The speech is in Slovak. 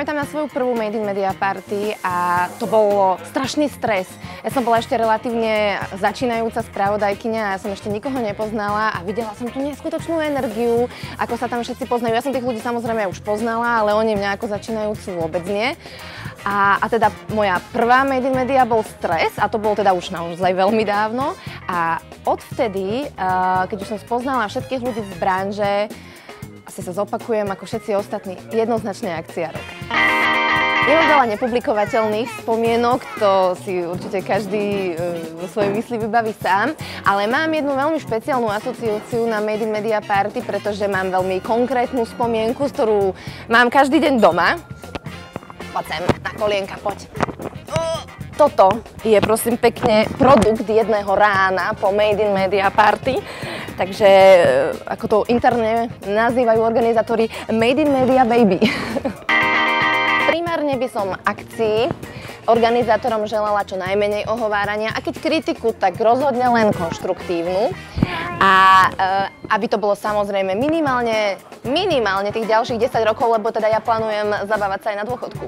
pamätám na svoju prvú Made in Media party a to bolo strašný stres. Ja som bola ešte relatívne začínajúca spravodajkyňa a ja som ešte nikoho nepoznala a videla som tú neskutočnú energiu, ako sa tam všetci poznajú. Ja som tých ľudí samozrejme už poznala, ale oni mňa ako začínajúcu vôbec nie. A teda moja prvá Made in Media bol stres a to bolo teda už naozaj veľmi dávno. A odvtedy, keď už som spoznala všetkých ľudí z branže, asi sa zopakujem ako všetci ostatní, jednoznačne akcia roka. Nemám veľa nepublikovateľných spomienok, to si určite každý vo svojej mysli vybaví sám, ale mám jednu veľmi špeciálnu asociáciu na Made in Media party, pretože mám veľmi konkrétnu spomienku, z ktorú mám každý deň doma. Poď sem, na kolienka, poď. Toto je prosím pekne produkt jedného rána po Made in Media party. Takže, ako to interne nazývajú organizátori, Made in Media Baby. Primárne by som akcii organizátorom želala čo najmenej ohovárania a keď kritiku, tak rozhodne len konštruktívnu. A aby to bolo samozrejme minimálne tých ďalších 10 rokov, lebo teda ja plánujem zabávať sa aj na dôchodku.